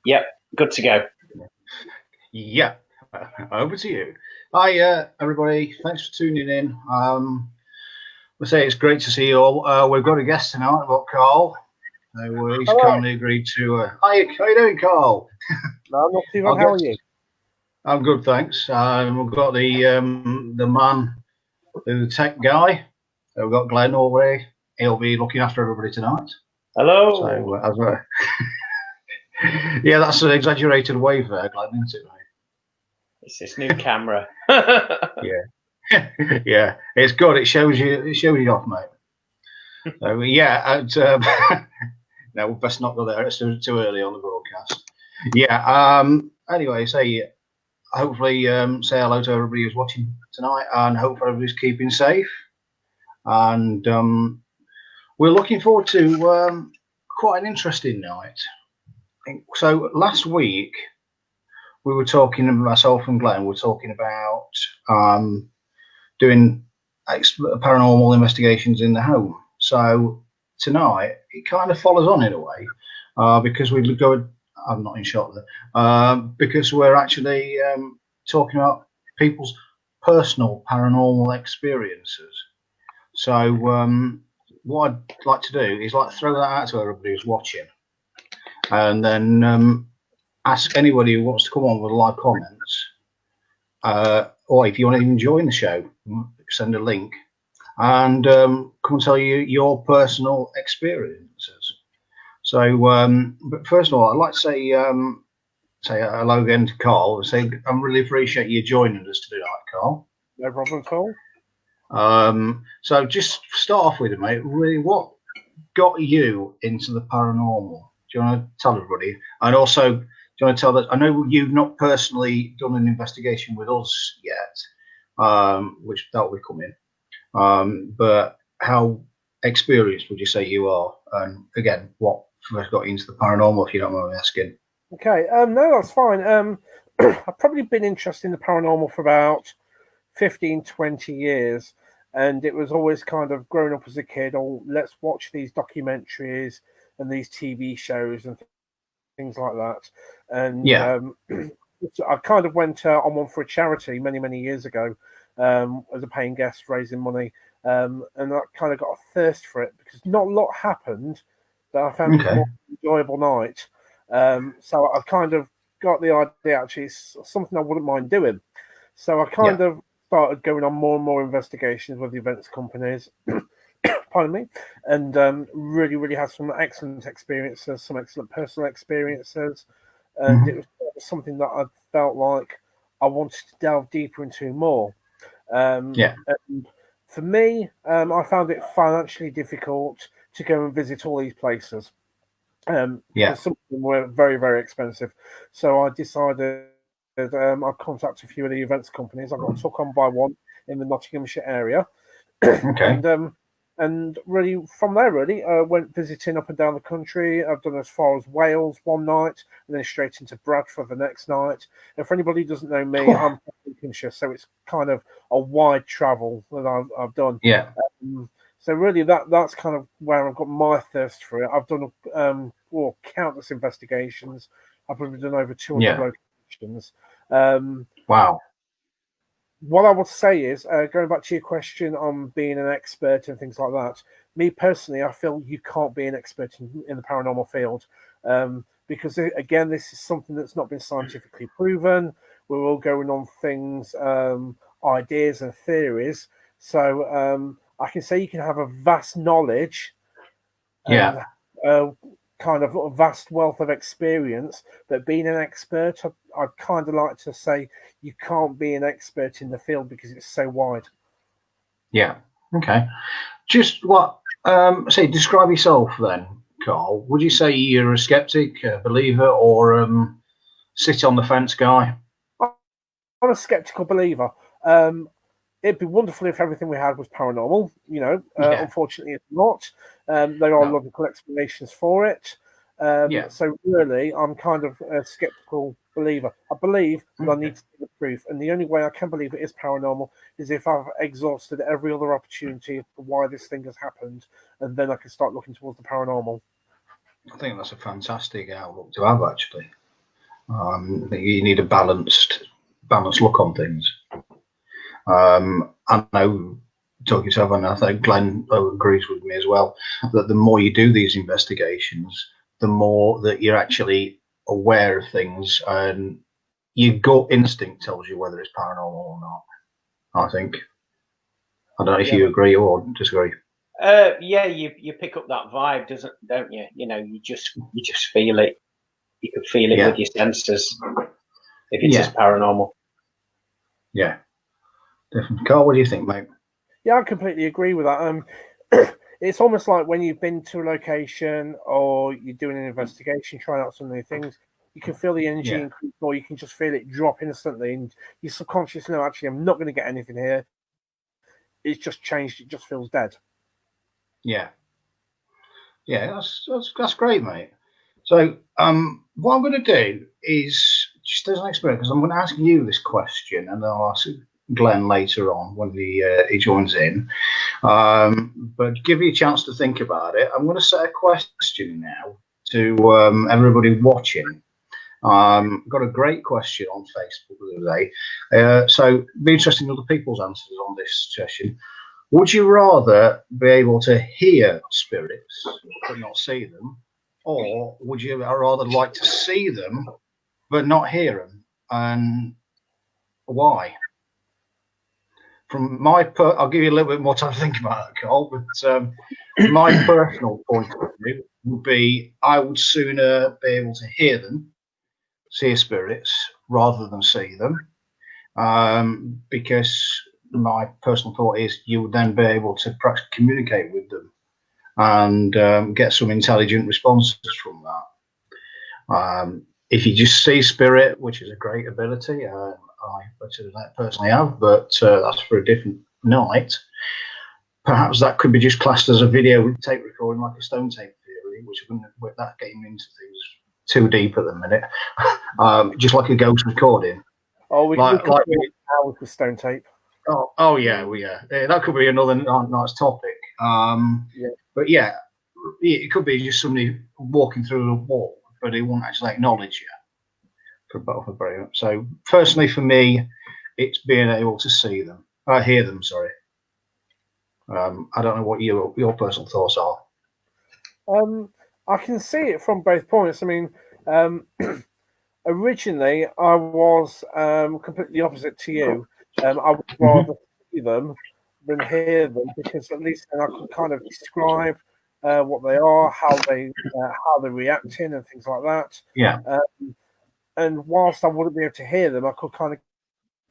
Yep, good to go. Yeah, over to you. Hi, everybody. Thanks for tuning in. We say it's great to see you all. We've got a guest tonight, we've got Carl. He's kindly agreed to. Hi, how you doing, Carl? No, I'm not too bad. How are you? I'm good, thanks. We've got the man, the tech guy. We've got Glynn over. He'll be looking after everybody tonight. Hello. So, yeah, that's an exaggerated wave there, Glynn, isn't it, mate? It's this new camera. Yeah, yeah, it's good. It shows you off, mate. So yeah, no, we best not go there. It's too early on the broadcast. Yeah. Anyway, hopefully say hello to everybody who's watching tonight, and hope everybody's keeping safe. And we're looking forward to quite an interesting night. So last week we were talking, myself and Glenn were talking about doing paranormal investigations in the home. So tonight it kind of follows on in a way, because we go. I'm not in shot there, because we're actually talking about people's personal paranormal experiences. So what I'd like to do is throw that out to everybody who's watching, and then ask anybody who wants to come on with live comments, or if you want to even join the show, send a link and come and tell you your personal experiences. So, but first of all, I'd like to say hello again to Carl. Say I really appreciate you joining us tonight, Carl. No problem at all. So just start off with it, mate. Really, what got you into the paranormal? Do you want to tell everybody? And also, do you want to tell that? I know you've not personally done an investigation with us yet, which that will come in. But how experienced would you say you are? And again, what first got you into the paranormal, if you don't mind me asking? Okay, no, that's fine. I've probably been interested in the paranormal for about 15, 20 years. And it was always kind of growing up as a kid, let's watch these documentaries and these TV shows and things like that. And yeah. I kind of went on one for a charity many, many years ago, as a paying guest, raising money. And I kind of got a thirst for it because not a lot happened, but I found it a more enjoyable night. So I kind of got the idea, actually, it's something I wouldn't mind doing. So I kind of started going on more and more investigations with the events companies, pardon me, and really, really had some excellent experiences, some excellent personal experiences. And it was something that I felt like I wanted to delve deeper into more. And for me, I found it financially difficult to go and visit all these places. Because some of them were very, very expensive. So I decided I contacted a few of the events companies. I got took on by one in the Nottinghamshire area. And really, from there, really, went visiting up and down the country. I've done as far as Wales one night, and then straight into Bradford the next night. And for anybody who doesn't know me, I'm from Lincolnshire, so it's kind of a wide travel that I've done. So really, that's kind of where I've got my thirst for it. I've done countless investigations. I've probably done over 200 locations. Wow. What I would say is, going back to your question on being an expert and things like that, me personally, I feel you can't be an expert in the paranormal field, because, again, this is something that's not been scientifically proven. We're all going on things, ideas and theories. So I can say you can have a vast knowledge, kind of a vast wealth of experience, but being an expert, I'd kind of like to say you can't be an expert in the field because it's so wide. Yeah. Okay. Just describe yourself then, Carl. Would you say you're a skeptic, a believer, or sit on the fence guy? I'm a skeptical believer. It'd be wonderful if everything we had was paranormal. Unfortunately, it's not. There are logical explanations for it. So really, I'm kind of a skeptical believer. I believe, but I need to see the proof. And the only way I can believe it is paranormal is if I've exhausted every other opportunity for why this thing has happened, and then I can start looking towards the paranormal. I think that's a fantastic outlook to have, actually. You need a balanced look on things. I know, talk yourself, and I think Glenn agrees with me as well, that the more you do these investigations, the more that you're actually aware of things, and your gut instinct tells you whether it's paranormal or not. I think. I don't know if you agree or disagree. Yeah, you pick up that vibe, don't you? You know, you just feel it. You can feel it with your senses if it's just paranormal. Yeah, definitely. Carl, what do you think, mate? Yeah, I completely agree with that. It's almost like when you've been to a location or you're doing an investigation, trying out some new things, you can feel the energy increase, or you can just feel it drop instantly, and your subconscious know, actually, I'm not going to get anything here. It's just changed. It just feels dead. Yeah, that's great, mate. So, what I'm going to do is, just as an experiment, because I'm going to ask you this question, and I'll ask Glenn later on when he joins in. But give you a chance to think about it. I'm going to set a question now to everybody watching. Got a great question on Facebook the other day. So, be interested in other people's answers on this session. Would you rather be able to hear spirits but not see them, or would you rather like to see them but not hear them? And why? From my I'll give you a little bit more time to think about that, Carl. But my personal point of view would be I would sooner be able to hear them, see spirits, rather than see them, because my personal thought is you would then be able to perhaps communicate with them and get some intelligent responses from that. If you just see spirit, which is a great ability, I personally have, but that's for a different night. Perhaps that could be just classed as a video tape recording, like a stone tape theory, which without getting into things too deep at the minute, just like a ghost recording. Oh, we could hours with stone tape. Oh yeah, that could be another nice topic. But yeah, it could be just somebody walking through a wall, but he won't actually acknowledge you. For both of them. So personally, for me, it's being able to see them, hear them. Sorry. I don't know what your personal thoughts are. I can see it from both points. I mean, originally I was completely opposite to you. I would rather see them than hear them, because at least then I could kind of describe what they are, how they're reacting, and things like that. Yeah. And whilst I wouldn't be able to hear them, I could kind of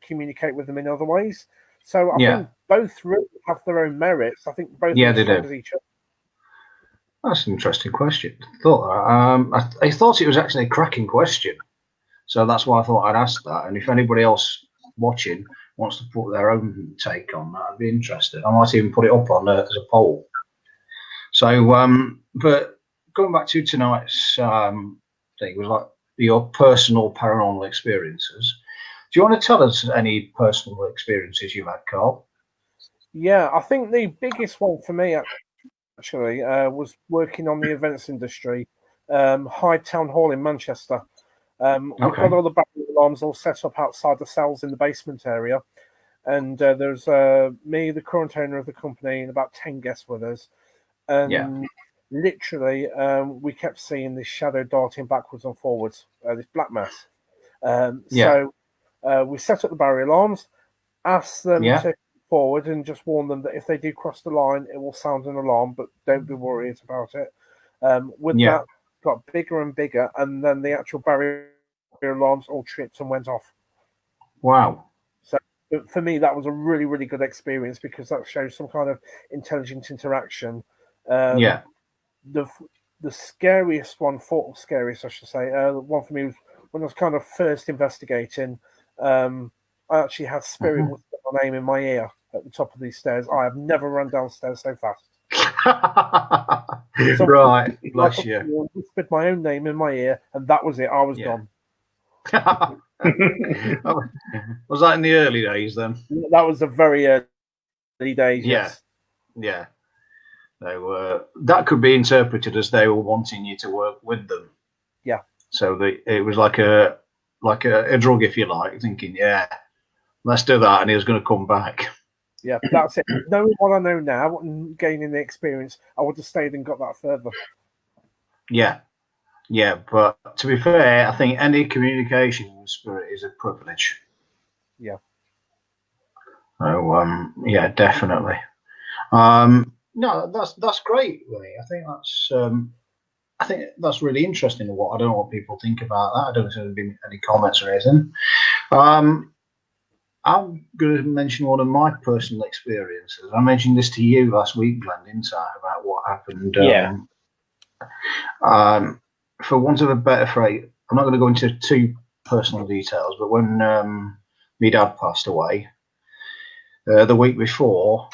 communicate with them in other ways. So I think both really have their own merits. I think both are as strong as each other. That's an interesting question. I thought it was actually a cracking question, so that's why I thought I'd ask that. And if anybody else watching wants to put their own take on that, I'd be interested. I might even put it up on as a poll. So, but going back to tonight's thing, was like your personal paranormal experiences. Do you want to tell us any personal experiences you've had, Carl? Yeah, I think the biggest one for me actually was working on the events industry, Hyde Town Hall in Manchester. We've got all the battery alarms all set up outside the cells in the basement area, and there's me, the current owner of the company, and about 10 guests with us. And literally, we kept seeing this shadow darting backwards and forwards, this black mass. So we set up the barrier alarms, asked them to come forward, and just warn them that if they do cross the line, it will sound an alarm, but don't be worried about it. That, it got bigger and bigger, and then the actual barrier alarms all tripped and went off. Wow. So for me, that was a really, really good experience, because that shows some kind of intelligent interaction. The scariest one, scariest I should say, one for me was when I was kind of first investigating. I actually had spirit with my name in my ear at the top of these stairs. I have never run downstairs so fast. Right, bless you. I whispered my own name in my ear, and that was it. I was gone. Was that in the early days then? That was the very early days. Yes. Yeah. So that could be interpreted as they were wanting you to work with them. Yeah. So it was like a like a drug, if you like, thinking, yeah, let's do that, and he was going to come back. Yeah, that's it. Knowing what I know now and gaining the experience, I would have stayed and got that further. Yeah, but to be fair, I think any communication with spirit is a privilege. Yeah. So, yeah, definitely. No, that's great, really. I think that's really interesting. What I don't know what people think about that. I don't know if there's been any comments or anything. I'm going to mention one of my personal experiences. I mentioned this to you last week, Glenn, didn't I, about what happened. Yeah. For want of a better phrase, I'm not going to go into too personal details, but when my dad passed away the week before,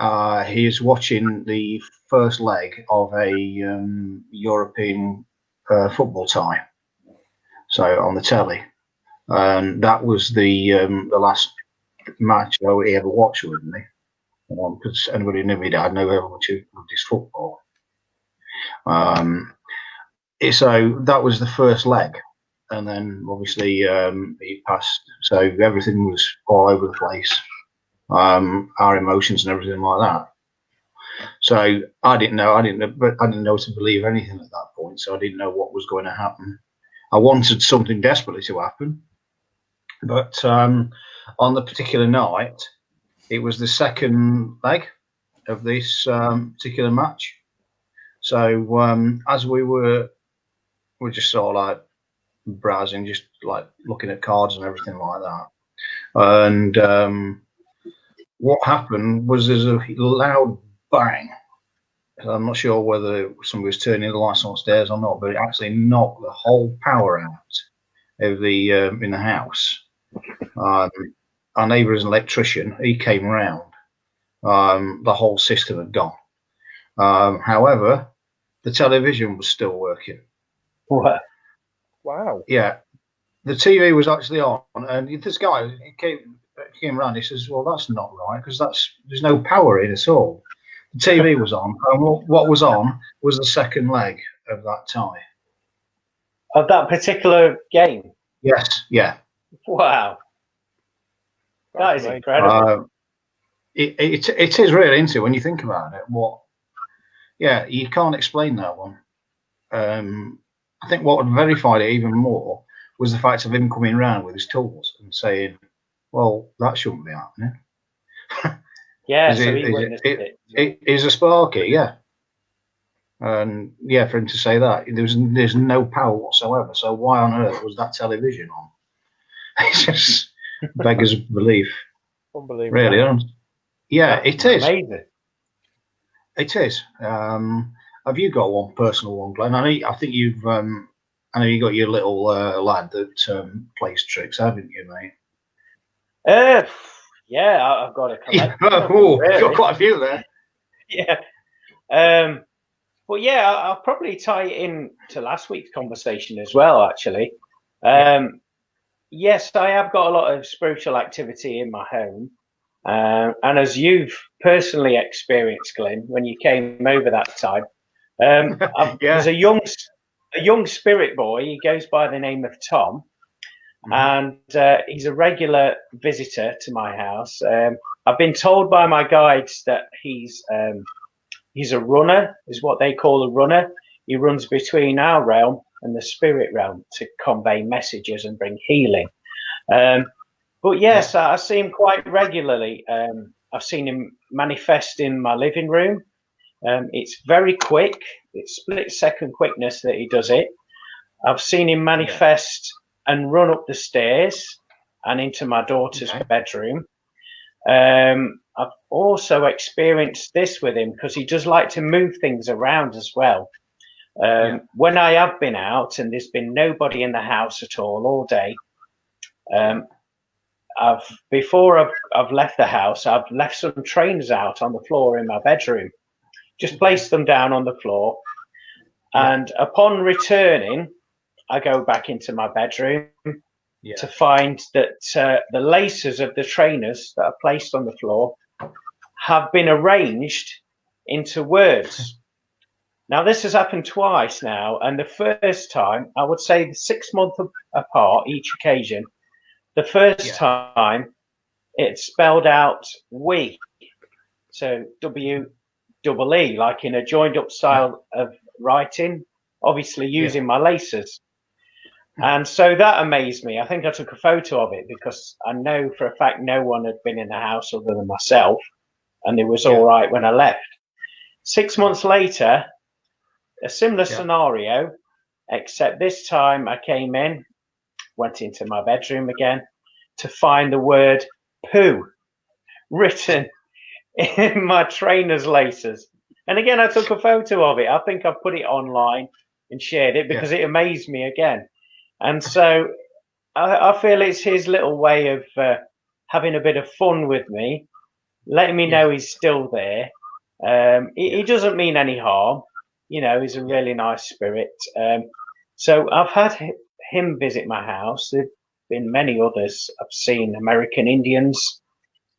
he was watching the first leg of a European football tie, so on the telly. And that was the last match he ever watched with me, because anybody who knew me, I know how much he loved his football. So that was the first leg, and then obviously he passed. So everything was all over the place, our emotions and everything like that. So I didn't know to believe anything at that point. So I didn't know what was going to happen. I wanted something desperately to happen. But on the particular night, it was the second leg of this particular match. So as we're just sort of like browsing, just like looking at cards and everything like that. And what happened was there's a loud bang. I'm not sure whether somebody was turning the lights on stairs or not, but it actually knocked the whole power out of the in the house. Our neighbour is an electrician. He came round. The whole system had gone. However, the television was still working. What? Wow. Yeah, the TV was actually on, and this guy came around. He says, "Well, that's not right because there's no power in at all." The TV was on, and what was on was the second leg of that tie. Of that particular game? Yes, yeah. Wow. That is incredible. It is really into when you think about it. Yeah, you can't explain that one. I think what verified it even more was the fact of him coming round with his tools and saying, "Well, that shouldn't be happening." Yeah, so he witnessed it. It is a sparky, yeah. And yeah, for him to say that there's no power whatsoever. So why on earth was that television on? It's just beggars belief. Unbelievable. Really, yeah, it is. Amazing. It is. Have you got one personal one, Glenn? I think you've. I know you got your little lad that plays tricks, haven't you, mate? Yeah, I've got a collection. Really. Got quite a few there. Yeah. But yeah, I'll probably tie it in to last week's conversation as well, actually. Yes, I have got a lot of spiritual activity in my home. And as you've personally experienced, Glynn, when you came over that time, there's a young spirit boy. He goes by the name of Tom, and he's a regular visitor to my house. I've been told by my guides that he's a runner, is what they call a runner. He runs between our realm and the spirit realm to convey messages and bring healing. But yes, I see him quite regularly. I've seen him manifest in my living room. It's very quick. It's split-second quickness that he does it. I've seen him manifest and run up the stairs and into my daughter's bedroom. I've also experienced this with him because he does like to move things around as well. When I have been out and there's been nobody in the house at all day, before I've left the house, I've left some trainers out on the floor in my bedroom. Just placed them down on the floor, and upon returning, I go back into my bedroom to find that the laces of the trainers that are placed on the floor have been arranged into words. Now, this has happened twice now, and the first time, I would say 6 months apart each occasion. The first time, it spelled out we, so W-E-E, like in a joined up style of writing, obviously using my laces. And so that amazed me. I think I took a photo of it because I know for a fact no one had been in the house other than myself, and it was all right when I left. 6 months later, a similar scenario, except this time I came in, went into my bedroom again to find the word poo written in my trainer's laces. And again, I took a photo of it. I think I put it online and shared it because it amazed me again. And so I feel it's his little way of having a bit of fun with me, letting me know he's still there. He doesn't mean any harm. You know, he's a really nice spirit. So I've had him visit my house. There've been many others. I've seen American Indians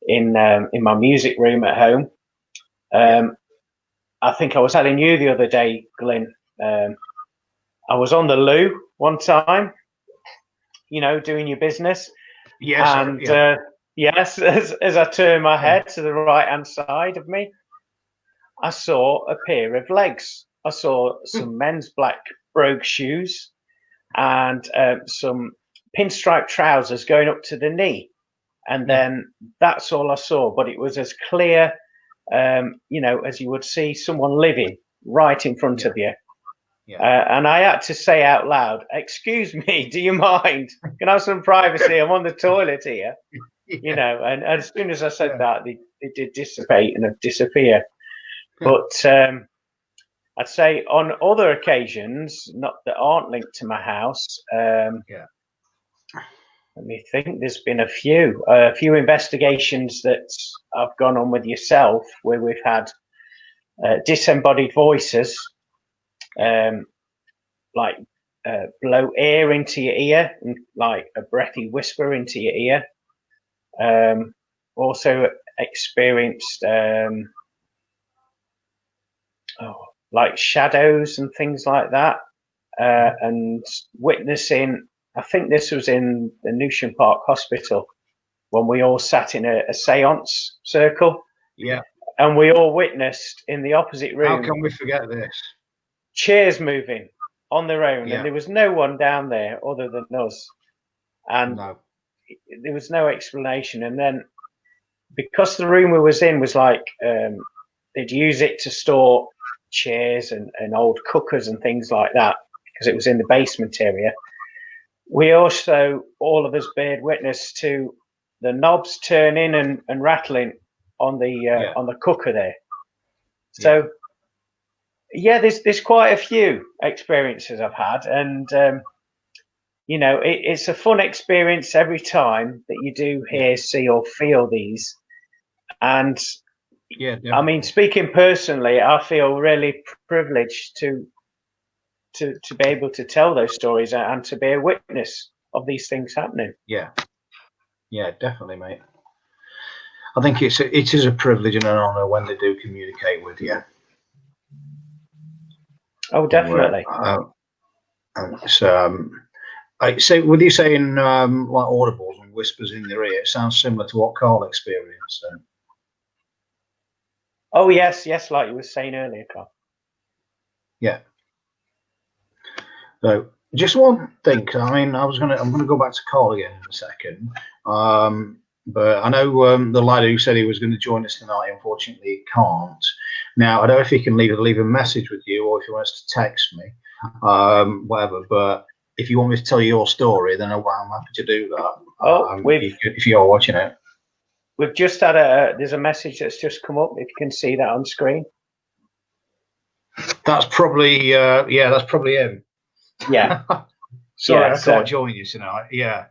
in my music room at home. I think I was telling you the other day, Glynn, I was on the loo one time, you know, doing your business. Yes. And yes, as I turned my head to the right-hand side of me, I saw a pair of legs. I saw some men's black brogue shoes and some pinstripe trousers going up to the knee. And then that's all I saw. But it was as clear, you know, as you would see someone living right in front of you. And I had to say out loud, "Excuse me, do you mind? Can I have some privacy? I'm on the toilet here." You know, and as soon as I said that, they did dissipate and disappear. But I'd say on other occasions, not that aren't linked to my house, let me think. There's been a few investigations that I've gone on with yourself where we've had disembodied voices, like blow air into your ear, and like a breathy whisper into your ear. Also experienced like shadows and things like that, and witnessing. I think this was in the Newsham Park Hospital when we all sat in a seance circle. Yeah. And we all witnessed in the opposite room. How can we forget this? Chairs moving on their own, and there was no one down there other than us. And there was no explanation. And then because the room we was in was like, they'd use it to store chairs and old cookers and things like that, because it was in the basement area. We also, all of us, bared witness to the knobs turning and rattling on the cooker there. So there's quite a few experiences I've had, and you know, it's a fun experience every time that you do hear, see, or feel these. And I mean, speaking personally, I feel really privileged to be able to tell those stories and to be a witness of these things happening. Yeah, definitely, mate. I think it is a privilege and an honour when they do communicate with you. Oh, definitely. So with you saying like audibles and whispers in their ear, it sounds similar to what Carl experienced then. Oh yes, like you were saying earlier, Carl. Yeah. So just one thing. I mean, I'm gonna go back to Carl again in a second. But I know the lad who said he was going to join us tonight, unfortunately, he can't. Now, I don't know if he can leave a message with you or if he wants to text me, whatever. But if you want me to tell you your story, then I'm happy to do that. If you're watching it. We've just had there's a message that's just come up, if you can see that on screen. That's probably, that's probably him. Yeah. Sorry, I can't join you tonight. Yeah.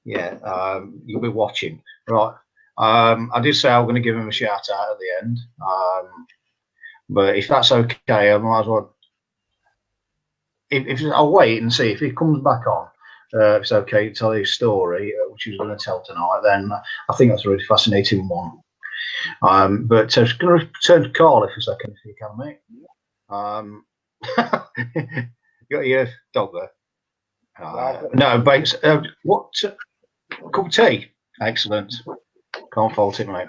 You'll be watching. Right. I did say I'm going to give him a shout out at the end. But if that's okay, I might as well. If I'll wait and see if he comes back on. If it's okay to tell his story, which he's going to tell tonight, then I think that's a really fascinating one. But I was going to return to Carl for a second, if you can, mate. You got your dog there? Well, No, Banks. What? Cup of tea. Excellent. Can't fault it, mate.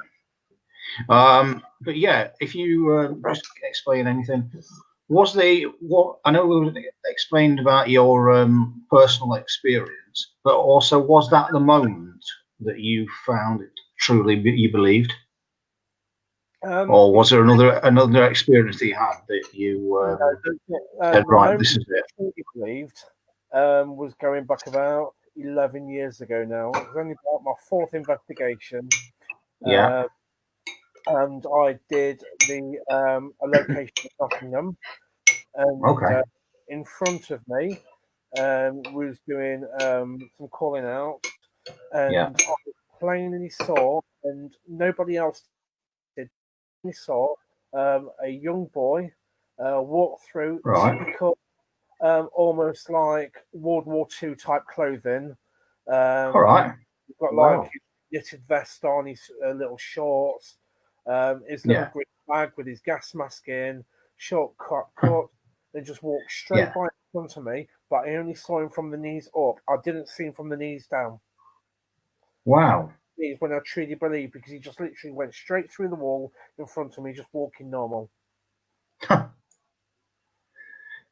But yeah, if you just explain anything, what I know we explained about your personal experience, but also was that the moment that you found it truly you believed, or was there another experience that you had that you said, right, this is it? I truly believed was going back about 11 years ago now. It was only about my fourth investigation. Yeah. And I did a location of Nottingham, and Okay. in front of me was doing some calling out, and Yeah. I plainly saw, and nobody else did, I saw a young boy walk through Right. typical, almost like World War II type clothing. All right. He's got Wow. like his knitted vest on, his little shorts, his little Yeah. green bag with his gas mask in, short cut, then just walked straight Yeah. by in front of me, but I only saw him from the knees up. I didn't see him from the knees down. Wow. Is when I truly believe, because he just literally went straight through the wall in front of me, just walking normal. Do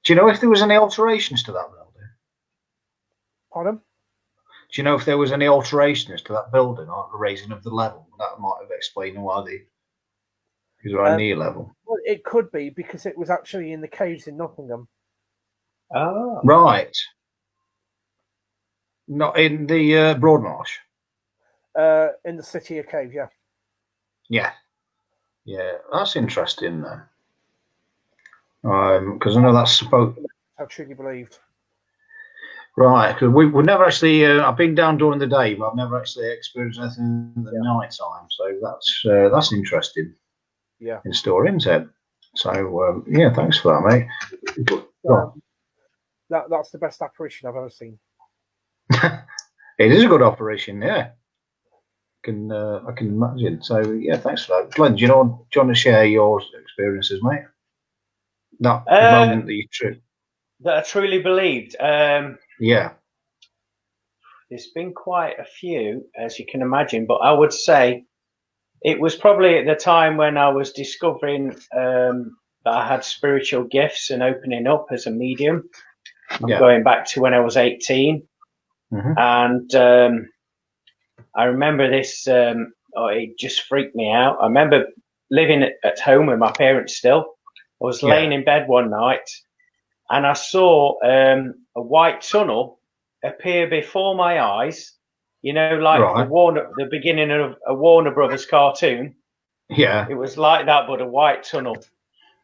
you know if there was any alterations to that building? Pardon? Do you know if there was any alterations to that building, or the raising of the level? That might have explained why because they're on near level. Well, it could be because it was actually in the caves in Nottingham. Oh. Right. Not in the Broadmarsh. In the city of Cave, yeah. Yeah. Yeah, that's interesting then. Because I know that's supposed. I truly believed. Right, because we've never actually. I've been down during the day, but I've never actually experienced anything in the night time. So that's interesting. Yeah. In story, isn't it? So yeah, thanks for that, mate. That's the best apparition I've ever seen. It is a good operation, yeah. I can imagine. So yeah, thanks for that, Glenn. Do you want to share your experiences, mate? That moment that you that I truly believed. Yeah. There's been quite a few, as you can imagine, but I would say it was probably at the time when I was discovering that I had spiritual gifts and opening up as a medium. I'm going back to when I was 18. Mm-hmm. And I remember this, it just freaked me out. I remember living at home with my parents still. I was laying in bed one night and I saw a white tunnel appear before my eyes, you know, like the beginning of a Warner Brothers cartoon. Yeah. It was like that, but a white tunnel.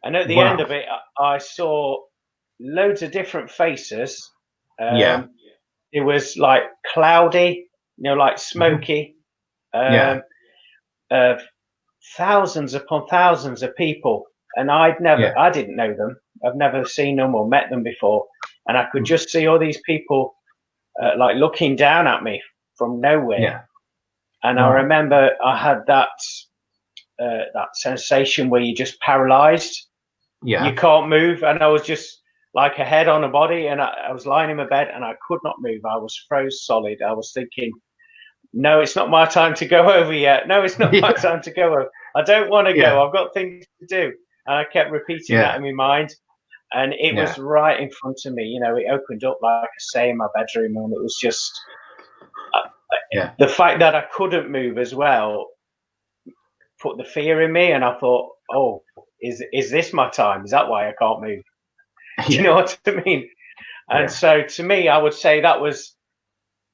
And at the end of it, I saw loads of different faces. It was like cloudy, you know, like smoky. Thousands upon thousands of people. And I didn't know them. I've never seen them or met them before. And I could just see all these people like looking down at me from nowhere. And I remember I had that sensation where you're just paralyzed. You can't move. And I was just like a head on a body. And I was lying in my bed and I could not move. I was froze solid. I was thinking, no, it's not my time to go over yet. No, it's not my time to go over. I don't want to go. I've got things to do. And I kept repeating that in my mind. And it was right in front of me. You know, it opened up, like I say, in my bedroom. And it was just the fact that I couldn't move as well put the fear in me. And I thought, oh, is this my time? Is that why I can't move? Do you know what I mean? And so to me, I would say that was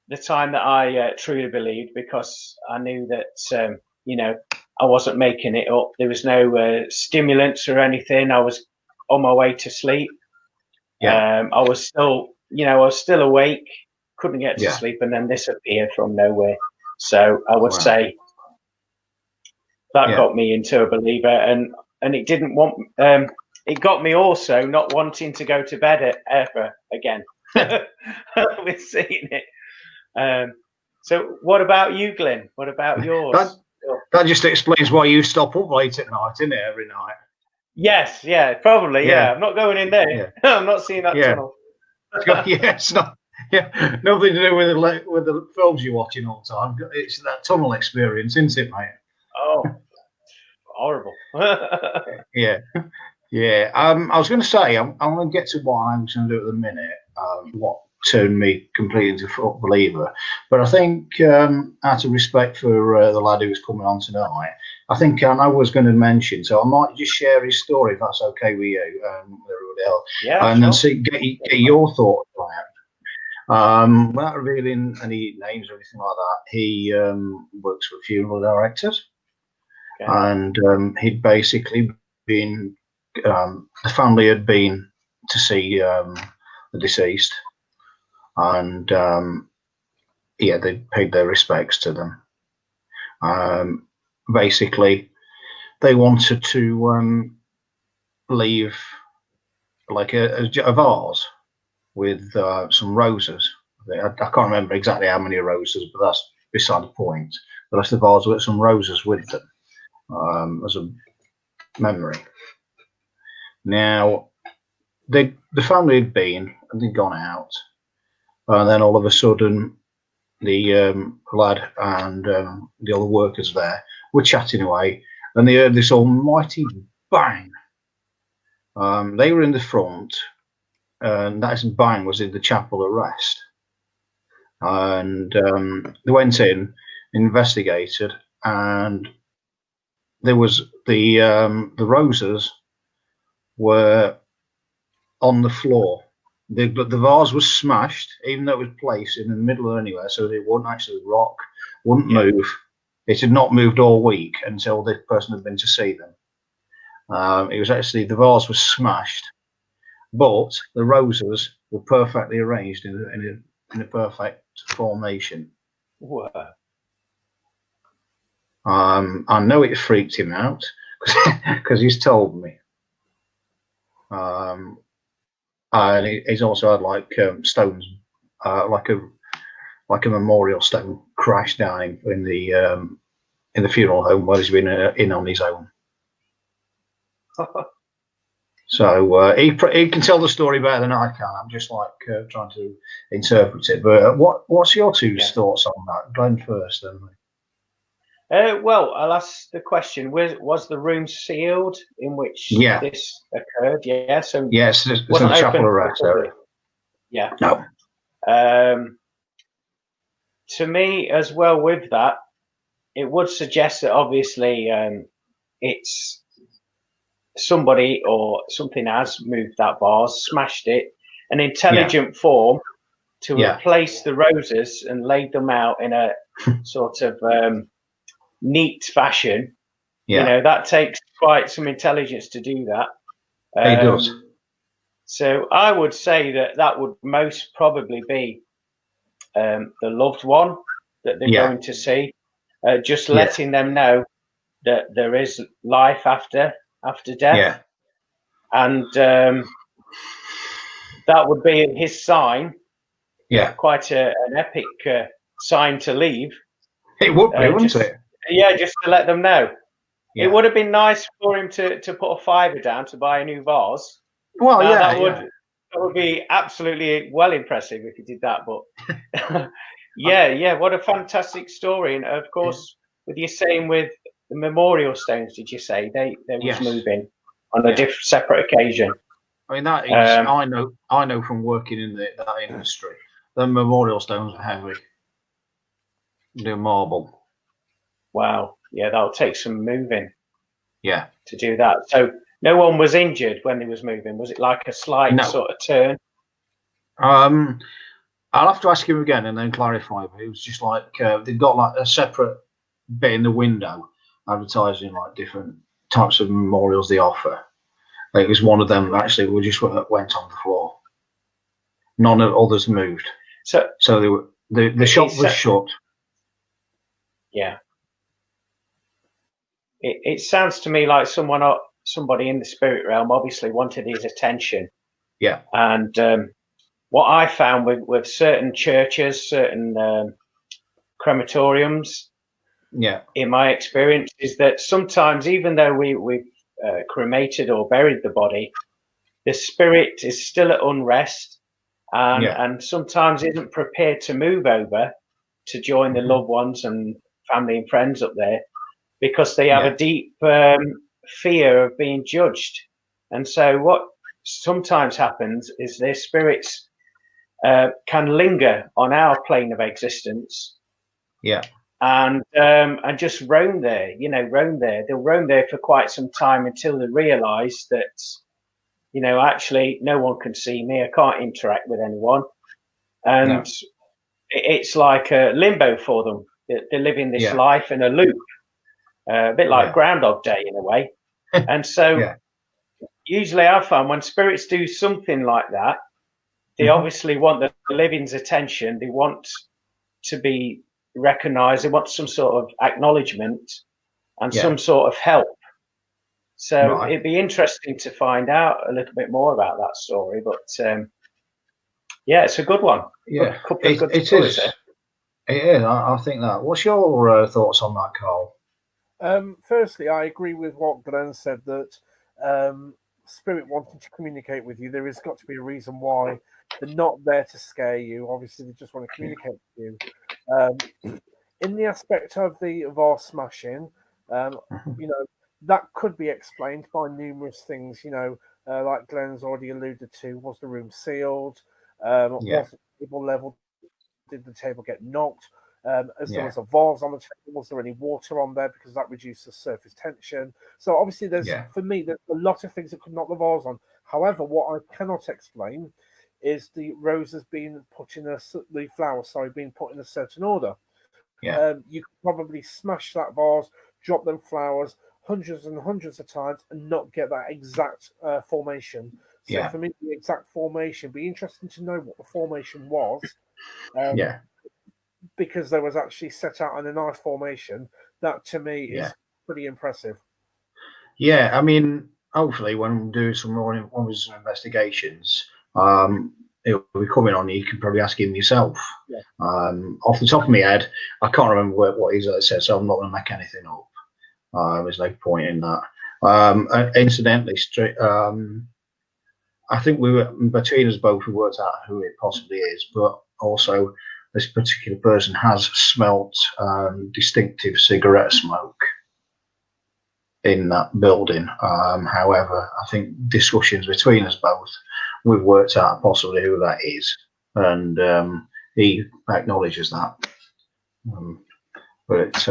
the time that I truly believed, because I knew that, you know, I wasn't making it up. There was no stimulants or anything. I was on my way to sleep. I was still awake, couldn't get to sleep, and then this appeared from nowhere. So I would say that got me into a believer, and it didn't want. It got me also not wanting to go to bed ever again with seeing it. So what about you, Glynn? What about yours? That just explains why you stop up late at night, isn't it? Every night. Yes, yeah, probably, yeah. I'm not going in there. Yeah. I'm not seeing that tunnel. Yeah, it's not. Yeah, nothing to do with the films you're watching all the time. It's that tunnel experience, isn't it, mate? Oh, horrible. Yeah, yeah. I was going to say I'm going to get to what I was going to do at the minute. What turned me completely into a full believer, but I think out of respect for the lad who was coming on tonight, I think I was going to mention. So I might just share his story if that's okay with you, everybody else, Yeah, and sure. then see get your thoughts on it. Without revealing any names or anything like that, he works for funeral directors, and he'd basically been the family had been to see the deceased, and yeah, they paid their respects to them. Basically, they wanted to leave like a vase with some roses. I can't remember exactly how many roses, but that's beside the point. But that's the vase with some roses with them as a memory. Now, the family had been and they'd gone out, and then all of a sudden, the lad and the other workers there were chatting away, and they heard this almighty bang. They were in the front, and that bang was in the chapel of rest. And they went in, investigated, and there was the roses were on the floor. The vase was smashed, even though it was placed in the middle of anywhere, so it wouldn't actually rock, wouldn't move. It had not moved all week until this person had been to see them. It was actually the vase was smashed, but the roses were perfectly arranged in a perfect formation. Wow. I know it freaked him out because he's told me. And he's also had like stones, like a memorial stone crash down in the funeral home where he's been in on his own. So he can tell the story better than I can. I'm just like trying to interpret it. But what's your two thoughts on that? Glenn first, then. Well, I'll ask the question: was the room sealed in which this occurred? Yeah. So yes, it's in the chapel of rest area. Yeah. No. To me, as well, with that, it would suggest that obviously it's somebody or something has moved that vase, smashed it, an intelligent form to replace the roses and laid them out in a sort of neat fashion. You know, that takes quite some intelligence to do that. It does. So I would say that would most probably be the loved one that they're going to see, just letting them know that there is life after death, and that would be his sign. Quite an epic sign to leave. It would be, wouldn't it? Yeah, just to let them know. It would have been nice for him to put a $5 down to buy a new vase. Well, that would be absolutely well impressive if he did that. But what a fantastic story! And of course, with you saying with the memorial stones, did you say they was moving on a separate occasion? I mean, that is, I know from working in that industry, the memorial stones are heavy. They're marble. Wow. Yeah, that'll take some moving. Yeah. To do that. So no one was injured when they was moving. Was it like a slight sort of turn? I'll have to ask him again and then clarify. But it was just like they've got like a separate bit in the window advertising like different types of memorials they offer. It was one of them actually. We just went on the floor. None of others moved. So they were the shop was shut. Yeah. It sounds to me like somebody in the spirit realm obviously wanted his attention. Yeah. And what I found with certain churches, certain crematoriums, in my experience, is that sometimes even though we've cremated or buried the body, the spirit is still at unrest, and sometimes isn't prepared to move over to join the loved ones and family and friends up there, because they have a deep fear of being judged. And so what sometimes happens is their spirits can linger on our plane of existence, and just roam there. They'll roam there for quite some time until they realise that, actually no one can see me. I can't interact with anyone, and it's like a limbo for them. They're living this life in a loop, a bit like Groundhog Day in a way. And so usually I find when spirits do something like that, they obviously want the living's attention. They want to be recognised. They want some sort of acknowledgement and some sort of help. So it'd be interesting to find out a little bit more about that story. But it's a good one. Yeah, a couple of good stories there. It is. I think that. What's your thoughts on that, Carl? Firstly, I agree with what Glynn said, that spirit wanting to communicate with you, there has got to be a reason why. They're not there to scare you. Obviously, they just want to communicate with you. In the aspect of the vase smashing, that could be explained by numerous things. Like Glenn's already alluded to, was the room sealed? Was the table level? Did the table get knocked? There was a vase on the table, was there any water on there, because that reduces surface tension? So obviously for me, there's a lot of things that could knock the vase on. However, what I cannot explain is the roses being put in the flowers, being put in a certain order. You could probably smash that vase, drop them flowers hundreds and hundreds of times and not get that exact formation. So for me, the exact formation, be interesting to know what the formation was. Because there was actually set out in a nice formation. That to me is pretty impressive. Yeah, I mean, hopefully when we do some more investigations, it'll be coming on. You can probably ask him yourself. Off the top of my head, I can't remember what he said, so I'm not going to make anything up. There's no point in that. Incidentally, I think between us both, we worked out who it possibly is, but also this particular person has smelt distinctive cigarette smoke in that building. However, I think discussions between us both, we've worked out possibly who that is, and he acknowledges that. But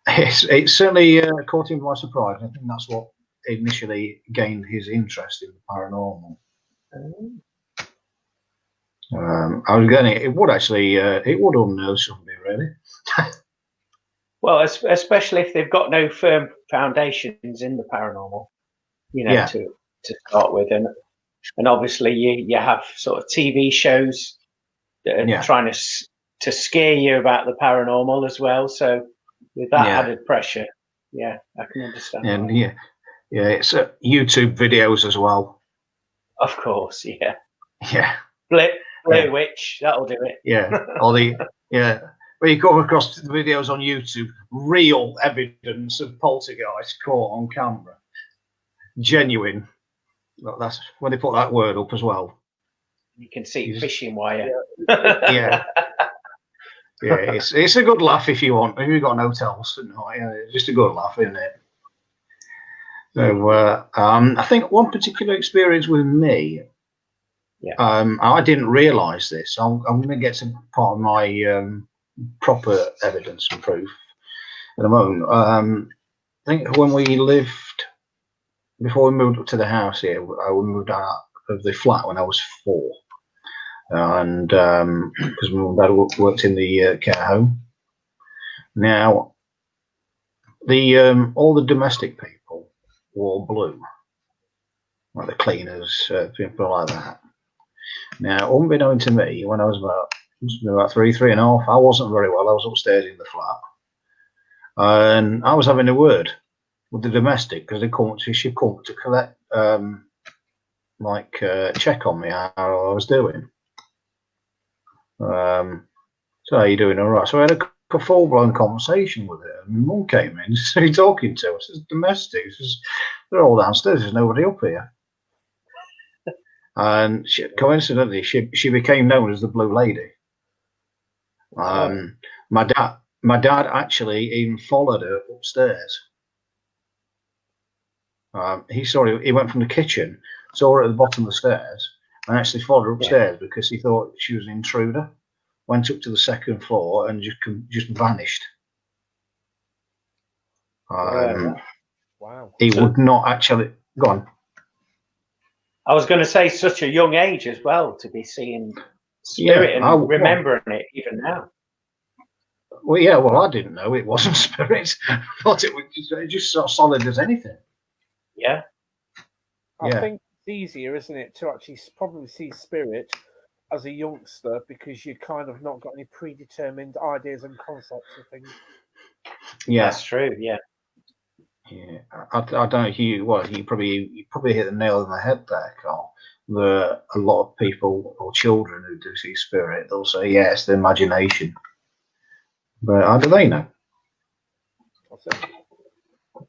it's certainly caught him by surprise. I think that's what initially gained his interest in the paranormal. I was getting it would actually it would unnerve somebody, really. Well, especially if they've got no firm foundations in the paranormal, to start with, and obviously you have sort of TV shows that are trying to scare you about the paranormal as well. So with that added pressure, I can understand. And it's YouTube videos as well. Of course, yeah. Blair Witch, that'll do it. Where you come across the videos on YouTube, real evidence of poltergeist caught on camera, genuine. That's when they put that word up as well. You can see fishing wire. It's a good laugh if you want. If you've got no hotels tonight, it's just a good laugh, isn't it? So I think one particular experience with me. I didn't realise this. I'm going to get to part of my proper evidence and proof in a moment. I think when we lived, before we moved up to the house here, we moved out of the flat when I was 4. And because my mum and dad worked in the care home. Now, all the domestic people wore blue, like the cleaners, people like that. Now, unbeknown to me, when I was about 3.5, I wasn't very well. I was upstairs in the flat, and I was having a word with the domestic because she come to collect, check on me how I was doing. So how you doing? All right. So I had a full-blown conversation with her. And my mum came in, started talking to us. It's domestic. They're all downstairs. There's nobody up here. And coincidentally, she became known as the Blue Lady. My dad actually even followed her upstairs. He went from the kitchen, saw her at the bottom of the stairs, and actually followed her upstairs because he thought she was an intruder. Went up to the second floor and just vanished. Wow. He would not actually go on. I was going to say, such a young age as well to be seeing spirit and remembering it even now. Well, I didn't know it wasn't spirits. I thought it was just sort of solid as anything. Yeah. I think it's easier, isn't it, to actually probably see spirit as a youngster because you kind of not got any predetermined ideas and concepts of things. Yeah, that's true. Yeah. Yeah, I don't know. You probably hit the nail on the head there, Carl. A lot of people or children who do see spirit, they'll say, yes, the imagination. But how do they know?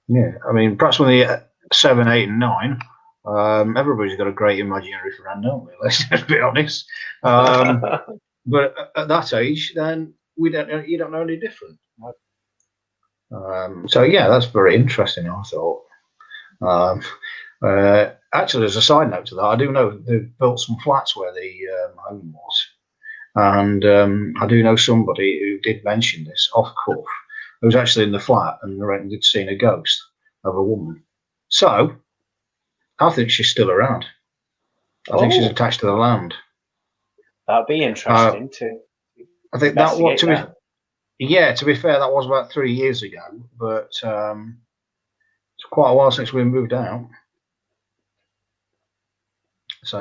Yeah, I mean, perhaps when they're 7, 8, and 9, everybody's got a great imaginary friend, don't we? Let's be honest. But at that age, then you don't know any different. So yeah, that's very interesting, I thought. Actually, as a side note to that, I do know they've built some flats where the home was, and I do know somebody who did mention this off cuff, who was actually in the flat and reckoned they'd seen a ghost of a woman. So I think she's still around. I think she's attached to the land. That'd be interesting too. I think that what to be. Yeah, to be fair, that was about 3 years ago, but it's quite a while since we moved out. So,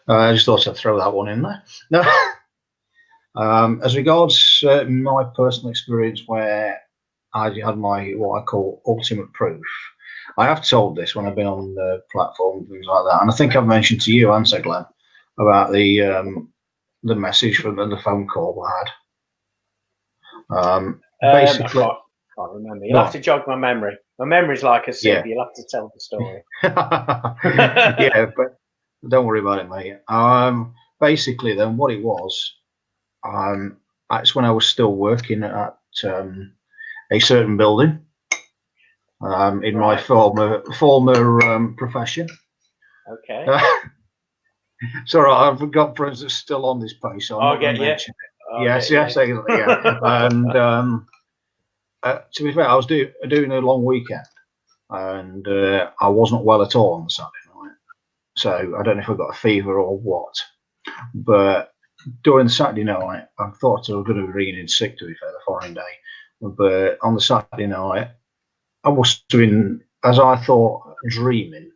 I just thought I'd throw that one in there. No, as regards my personal experience where I had my what I call ultimate proof, I have told this when I've been on the platform and things like that, and I think I've mentioned to you, Glenn, about the message from the phone call I had. Basically, I can't remember. You'll have to jog my memory. My memory's like a sieve. Yeah. You'll have to tell the story. Yeah, but don't worry about it, mate. Basically, then what it was, that's when I was still working at a certain building in my former profession. Okay. It's all right. I've got friends that's still on this page, so I'm not going to mention it. Yes. Yeah. And to be fair, I was doing a long weekend, and I wasn't well at all on the Saturday night. So I don't know if I got a fever or what. But during the Saturday night, I thought I was going to be ringing in sick, to be fair, the following day. But on the Saturday night, I must have been, as I thought, dreaming.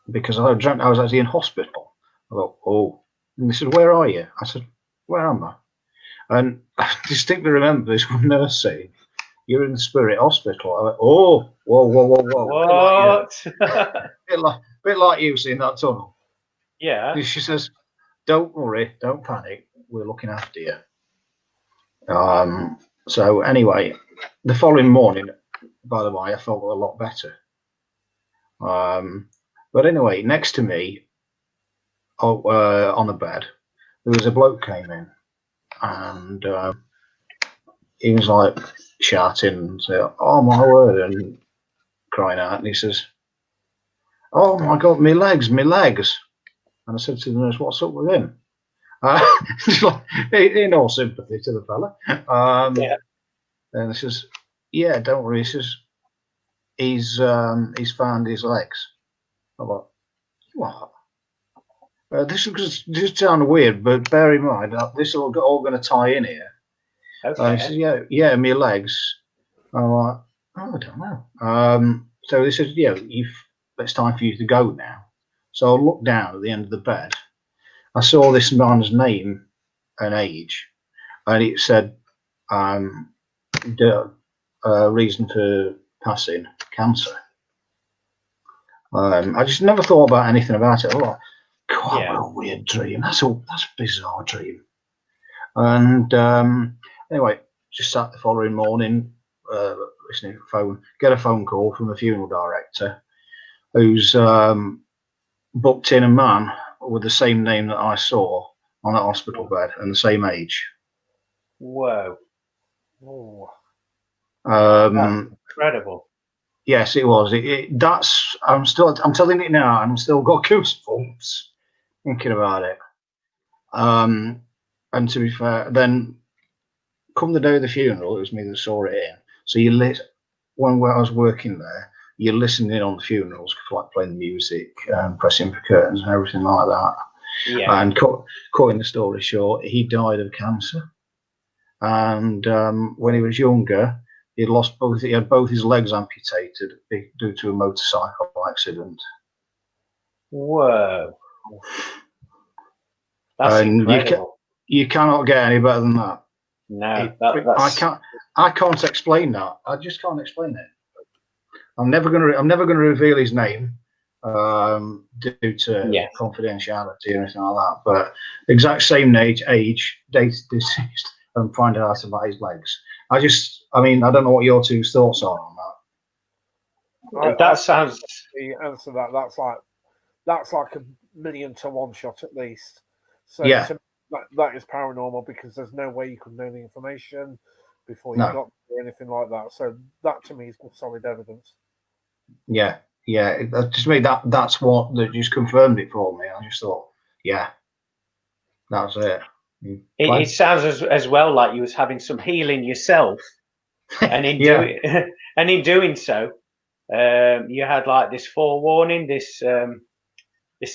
Because I dreamt I was actually in hospital. I thought, oh. And they said, where are you? I said, where am I? And I distinctly remember this one nurse saying, you're in the Spirit Hospital. I went, oh, whoa. What? Bit like you seeing that tunnel. Yeah. And she says, don't worry, don't panic. We're looking after you. So anyway, the following morning, by the way, I felt a lot better. But anyway, next to me, on the bed, there was a bloke came in, and he was like shouting and saying, "Oh my word!" and crying out, and he says, "Oh my God, me legs!" And I said to the nurse, "What's up with him?" In all sympathy to the fella. And he says, "Yeah, don't worry." He says, "He's found his legs." I'm like, "What?" This sounds weird, but bear in mind this is all going to tie in here. Okay. He says, yeah, my legs. I'm like, oh, I don't know. So he says, yeah, it's time for you to go now. So I looked down at the end of the bed. I saw this man's name and age, and it said, reason for passing, cancer. I just never thought about anything about it. God, what a weird dream. That's a bizarre dream. And anyway, just sat the following morning, listening to the phone, get a phone call from the funeral director, who's booked in a man with the same name that I saw on that hospital bed and the same age. Whoa. That's incredible. Yes, it was. I'm telling it now, and I'm still got goosebumps thinking about it. And to be fair, then come the day of the funeral, it was me that saw it in. So when I was working there, you're listening on the funerals, like playing the music and pressing for curtains and everything like that. Yeah. And cutting the story short, he died of cancer. And when he was younger, he had both his legs amputated due to a motorcycle accident. Whoa. That's incredible. You cannot get any better than that. No, I can't explain that. I just can't explain it. I'm never gonna reveal his name due to confidentiality or anything like that. But exact same age, date, deceased, and find out about his legs. I don't know what your two thoughts are on that. That sounds. The answer that that's like a 1,000,000 to 1 shot at least. So yeah. That is paranormal because there's no way you could know the information before you got there or anything like that. So that to me is good solid evidence. Yeah. Just me, that's what that just confirmed it for me. I just thought, yeah, that's it. It sounds as well like you was having some healing yourself, and in doing so, you had like this forewarning, this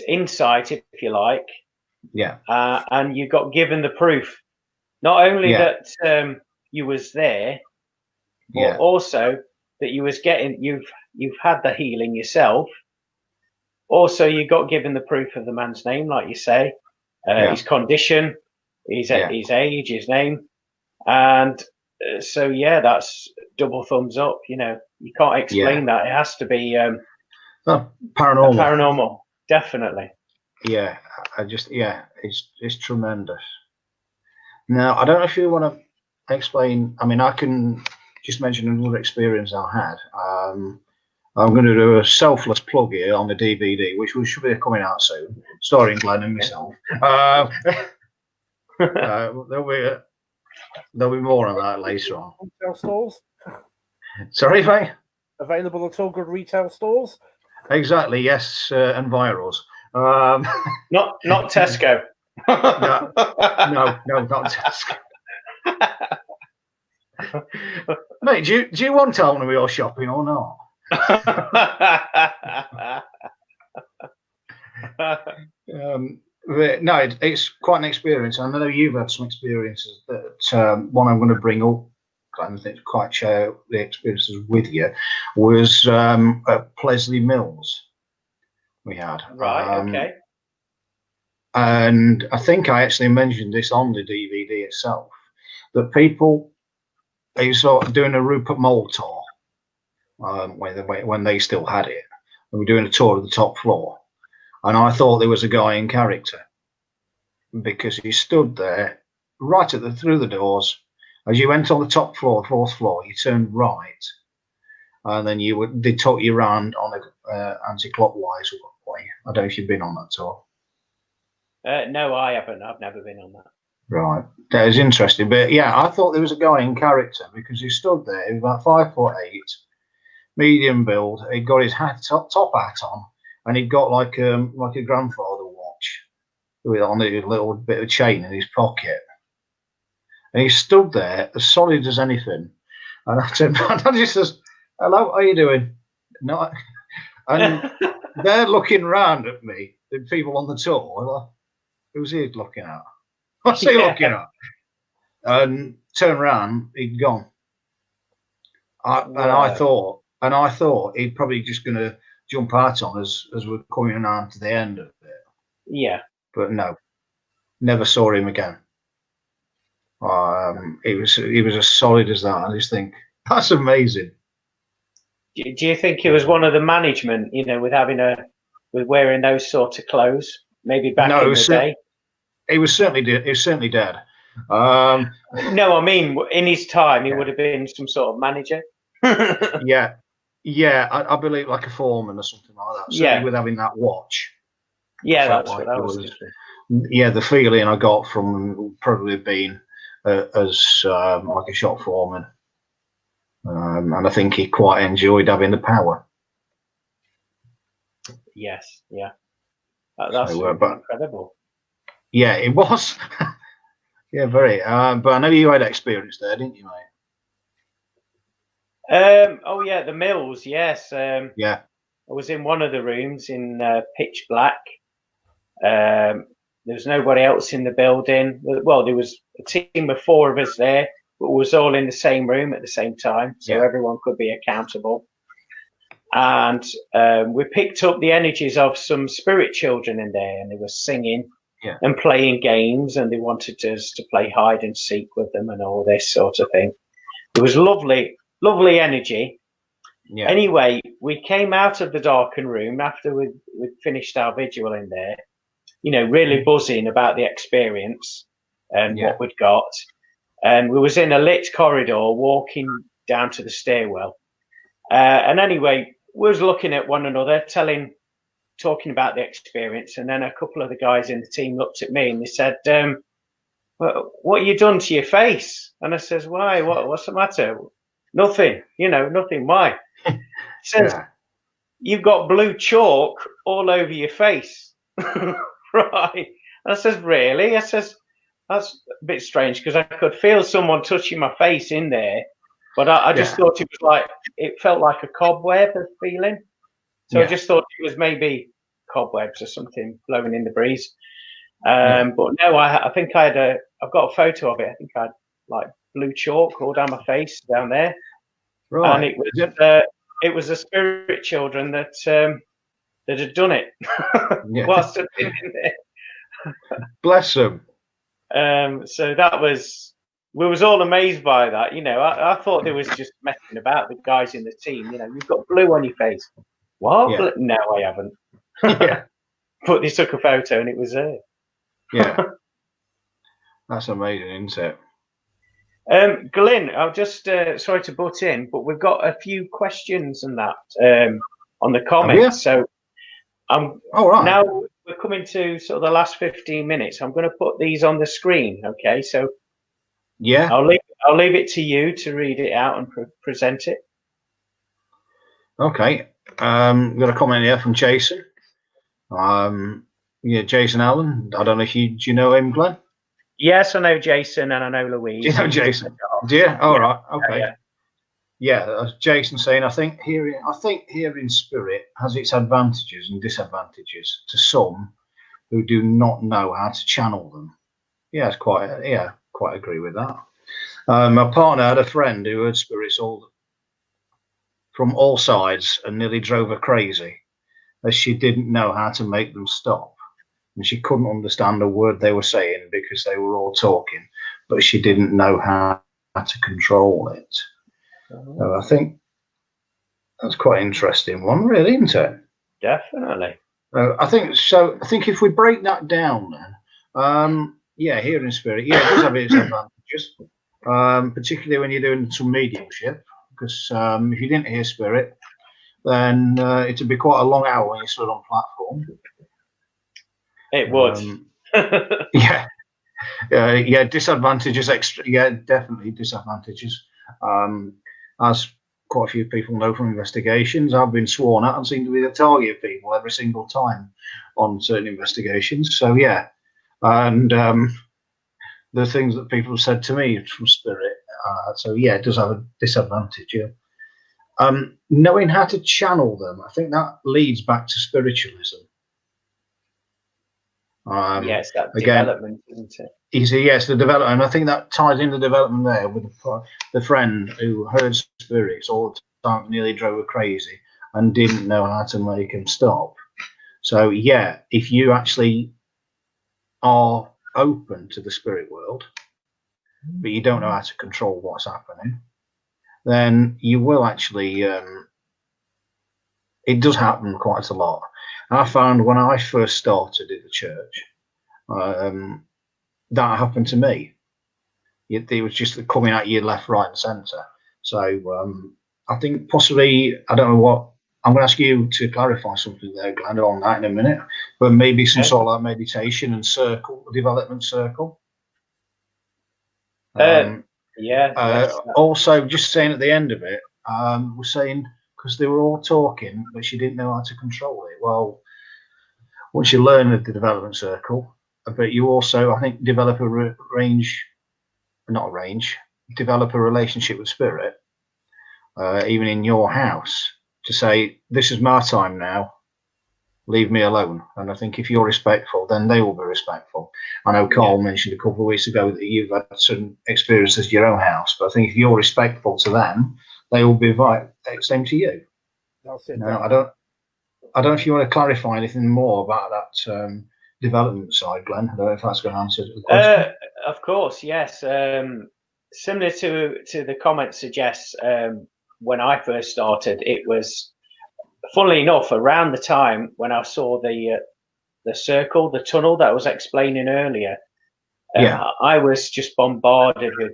insight, if you like. Yeah. And you got given the proof, not only that you was there, but also that you was you've had the healing yourself. Also, you got given the proof of the man's name, like you say, his condition, his age, his name, and so that's double thumbs up. You know, you can't explain that. It has to be paranormal, definitely. Yeah, it's tremendous. Now, I don't know if you want to explain. I mean, I can just mention another experience I had. I'm going to do a selfless plug here on the DVD, which should be coming out soon, starring Glynn and myself. There'll be more on that later on. Retail stores? Sorry, mate? Available at all good retail stores? Exactly, yes, and virals. Not Tesco. No, not Tesco. Mate, do you want to tell me you're shopping or not? No, it's quite an experience. I know you've had some experiences. That one I'm going to bring up, I don't think quite share the experiences with you, was at Plesley Mills. We had okay. And I think I actually mentioned this on the DVD itself, that people, they sort of doing a Rupert Mole tour when they still had it. And we're doing a tour of the top floor. And I thought there was a guy in character because he stood there right through the doors. As you went on the top floor, fourth floor, you turned right. And then they took you around on a anti-clockwise way. I don't know if you've been on that tour. No, I haven't. I've never been on that. Right. That is interesting. But yeah, I thought there was a guy in character because he stood there. He was about 5'8", medium build. He'd got his top hat on, and he'd got like a grandfather watch with on a little bit of chain in his pocket. And he stood there as solid as anything. And I turned around and he says, "Hello, how you doing?" No. And they're looking round at me, the people on the tour. Who's he looking at? What's he looking at? And turn around, he'd gone. And I thought he'd probably just going to jump out on us as we're coming around to the end of it. Yeah. But no, never saw him again. He was as solid as that. I just think that's amazing. Do you think it was one of the management, with wearing those sort of clothes? maybe back No, in the day? It was certainly dead. No, I mean, in his time, he would have been some sort of manager. Yeah, I believe like a foreman or something like that. Certainly with having that watch. Yeah, felt that's like what I it was was. thinking. Yeah, the feeling I got from would probably been as like a shop foreman, and I think he quite enjoyed having the power. Yes, yeah, that's So, but incredible. yeah, it was. Yeah, very. But I know you had experience there, didn't you, mate? Oh yeah, the mills. Yes. Yeah. I was in one of the rooms in pitch black. There was nobody else in the building. Well, there was a team of 4 of us there, but we was all in the same room at the same time, so everyone could be accountable. And we picked up the energies of some spirit children in there, and they were singing and playing games, and they wanted us to play hide and seek with them and all this sort of thing. It was lovely, lovely energy. Yeah. Anyway, we came out of the darkened room after we'd finished our vigil in there, you know, really buzzing about the experience and what we'd got. And we was in a lit corridor walking down to the stairwell. And anyway, we was looking at one another, talking about the experience. And then a couple of the guys in the team looked at me and they said, well, what you done to your face? And I says, why? What's the matter? Nothing, nothing. Why? He says, you've got blue chalk all over your face. Right. And I says, really? I says, that's a bit strange because I could feel someone touching my face in there, but I just thought it was like, it felt like a cobweb of feeling. So I just thought it was maybe cobwebs or something blowing in the breeze. But no, I think I've got a photo of it. I think I had like blue chalk all down my face down there. Right. And it was the spirit children that had done it whilst I'd been in there. Bless them. So we was all amazed by that. I thought they was just messing about, the guys in the team. You've got blue on your face. What? Yeah. No, I haven't. But they took a photo and it was there. Yeah. That's amazing, isn't it? Glynn, I'll just sorry to butt in, but we've got a few questions and that on the comments. So now we're coming to sort of the last 15 minutes. I'm going to put these on the screen. Okay, so I'll leave it to you to read it out and present it. Okay, we've got a comment here from Jason. Jason Allen. I don't know if do you know him, Glenn? Yes, I know Jason and I know Louise. Do you know Jason? Do you? All right. Okay. Yeah, Jason saying, I think hearing spirit has its advantages and disadvantages to some who do not know how to channel them. Yeah, quite agree with that. My partner had a friend who heard spirits from all sides and nearly drove her crazy, as she didn't know how to make them stop. And she couldn't understand a word they were saying because they were all talking, but she didn't know how to control it. So I think that's quite an interesting one, really, isn't it? Definitely. I think if we break that down then, hearing spirit, it does have its advantages, particularly when you're doing some mediumship, because if you didn't hear spirit, then it'd be quite a long hour when you stood on platform. It would. Disadvantages. Definitely disadvantages. As quite a few people know from investigations, I've been sworn at and seem to be the target of people every single time on certain investigations. So and the things that people have said to me from spirit. It does have a disadvantage. Yeah. Knowing how to channel them, I think that leads back to spiritualism. Yes, that development, isn't it? Yes, the development. I think that ties in the development there with the friend who heard spirits all the time, nearly drove her crazy, and didn't know how to make them stop. So if you actually are open to the spirit world, but you don't know how to control what's happening, then you will actually. It does happen quite a lot. I found when I first started at the church, that happened to me. It was just coming at you left, right, and centre. So I think possibly, I don't know what, I'm going to ask you to clarify something there, Glenn, on that in a minute, but maybe some sort of like meditation and development circle. Also, just saying at the end of it, we're saying, because they were all talking, but she didn't know how to control it. Well, once you learn the development circle, but you also, I think, develop a develop a relationship with spirit, even in your house, to say, this is my time now, leave me alone. And I think if you're respectful, then they will be respectful. I know Carl mentioned a couple of weeks ago that you've had certain experiences at your own house, but I think if you're respectful to them, they will be same to you. That's it. Now, I don't know if you want to clarify anything more about that development side, Glenn. I don't know if that's going to answer the question. Of course, yes. Similar to the comment suggests, when I first started, it was, funnily enough, around the time when I saw the circle, the tunnel that I was explaining earlier. I was just bombarded with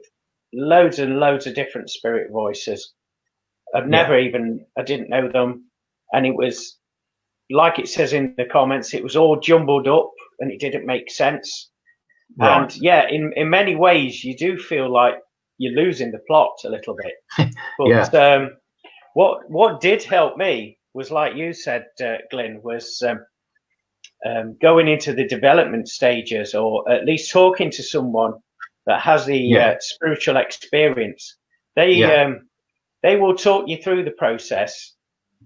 loads and loads of different spirit voices. I didn't know them, and it was like it says in the comments, it was all jumbled up and it didn't make sense. Right. And in many ways, you do feel like you're losing the plot a little bit. But what did help me was, like you said, Glynn, was going into the development stages, or at least talking to someone that has the spiritual experience. They will talk you through the process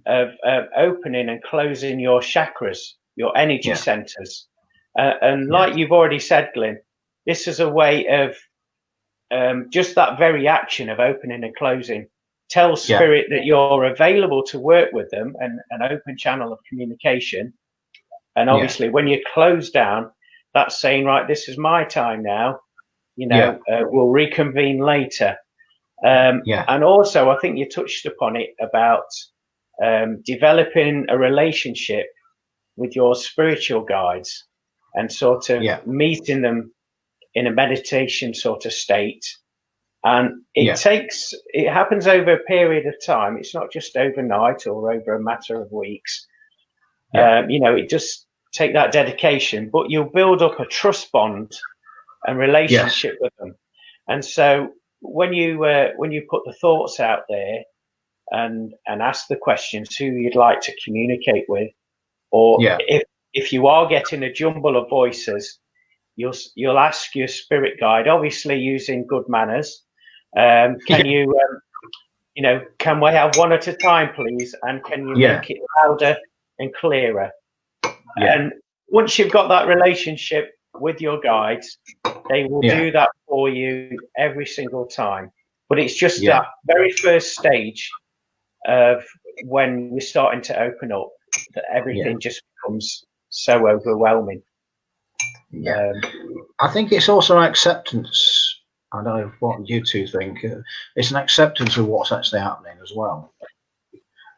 of opening and closing your chakras, your energy centers. And like you've already said, Glynn, this is a way of just that very action of opening and closing tells spirit that you're available to work with them, and an open channel of communication. And obviously when you close down, that's saying, right, this is my time now, we'll reconvene later. And also, I think you touched upon it about developing a relationship with your spiritual guides, and sort of meeting them in a meditation sort of state. And it happens over a period of time. It's not just overnight or over a matter of weeks. It just take that dedication, but you'll build up a trust bond and relationship with them. And so when you put the thoughts out there and ask the questions who you'd like to communicate with, or if you are getting a jumble of voices, you'll ask your spirit guide, obviously using good manners. Can you can we have one at a time, please? And can you make it louder and clearer? And once you've got that relationship with your guides, they will do that for you every single time. But it's just that very first stage of when you're starting to open up that everything just becomes so overwhelming. I think it's also an acceptance. I don't know what you two think. It's an acceptance of what's actually happening as well.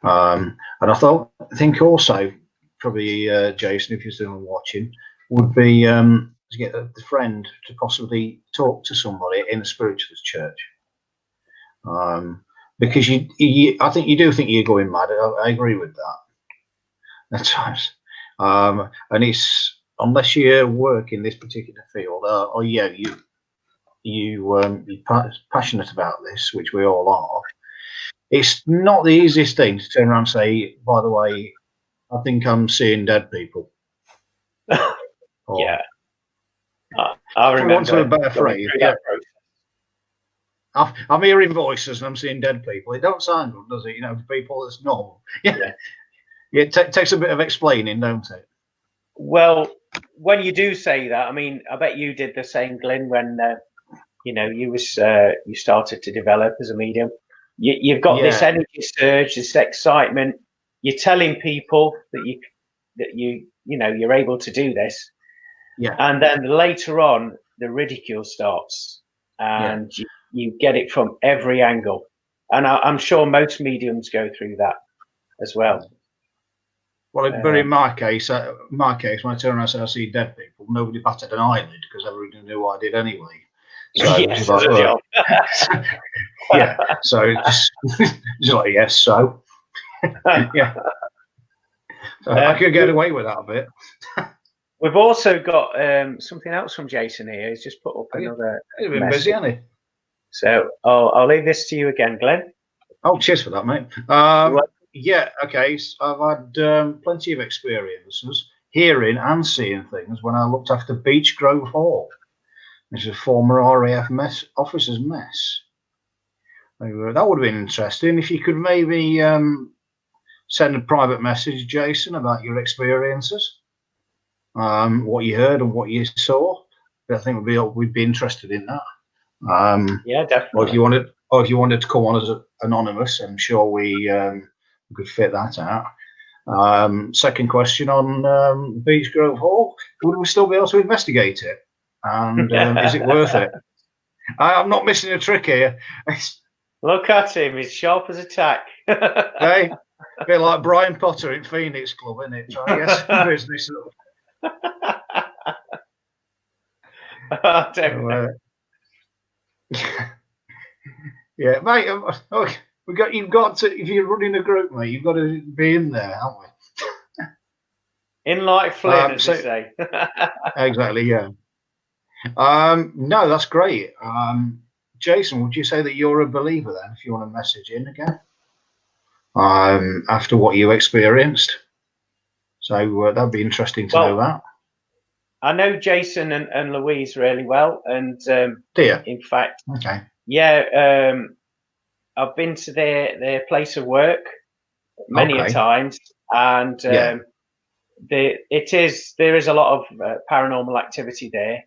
And I think also, probably Jason, if you're still watching, would be to get the friend to possibly talk to somebody in a spiritualist church. Because I think you do think you're going mad. I agree with that at times. And it's, unless you work in this particular field, or you're passionate about this, which we all are, it's not the easiest thing to turn around and say, by the way, I think I'm seeing dead people. I remember. Want to a better phrase, I'm hearing voices and I'm seeing dead people. It don't sound good, does it? To people that's normal. It takes a bit of explaining, don't it? Well, when you do say that, I mean, I bet you did the same, Glynn, when you started to develop as a medium. You've got this energy surge, this excitement. You're telling people that you're able to do this, and then later on the ridicule starts, and you get it from every angle. And I'm sure most mediums go through that as well. Well, but in my case, when I turn around and say I see dead people, nobody batted an eyelid because everybody knew what I did anyway. So yes, it's a job. Yeah, so just like yes, so yeah, so I could get away with that a bit. We've also got something else from Jason here. He's just put up another. He's been busy, hasn't he? So I'll leave this to you again, Glenn. Oh, cheers for that, mate. Yeah, okay. So I've had plenty of experiences hearing and seeing things when I looked after Beech Grove Hall, which is a former RAF officers' mess. That would have been interesting if you could maybe send a private message, Jason, about your experiences, what you heard and what you saw. I think we'd be interested in that. Yeah, definitely. Or if you wanted to come on as anonymous, I'm sure we could fit that out. Second question on Beech Grove Hall: would we still be able to investigate it? And is it worth it? I'm not missing a trick here. Look at him; he's sharp as a tack. Hey, a bit like Brian Potter in Phoenix Club, isn't it? Trying to get some business up. Yeah, mate. You've got to. If you're running a group, mate, you've got to be in there, haven't we? In like Flynn, as they say. Exactly. Yeah. No, that's great. Jason, would you say that you're a believer then? If you want to message in again, after what you experienced, so that'd be interesting to know that. I know Jason and Louise really well, and in fact, okay. Yeah, I've been to their place of work many a times, and there is a lot of paranormal activity there,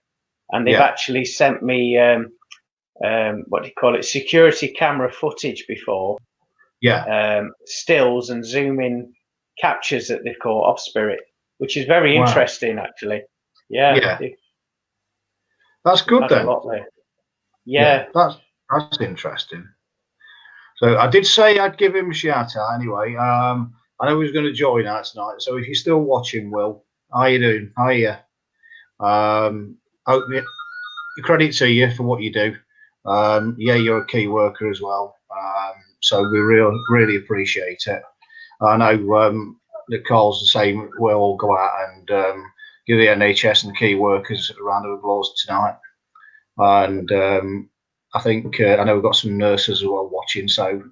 and they've actually sent me what do you call it, security camera footage before, stills and zoom in captures that they've caught of spirit, which is very interesting actually. Yeah. That's good then. A lot there. Yeah, that's interesting. So I did say I'd give him a shout out anyway. I know he was going to join us tonight, so if you're still watching, Will, how you doing? Hiya. Credit to you for what you do. You're a key worker as well. So we really appreciate it. I know that Carl's the same. We'll all go out and give the NHS and the key workers a round of applause tonight. And I think I know we've got some nurses as well watching, so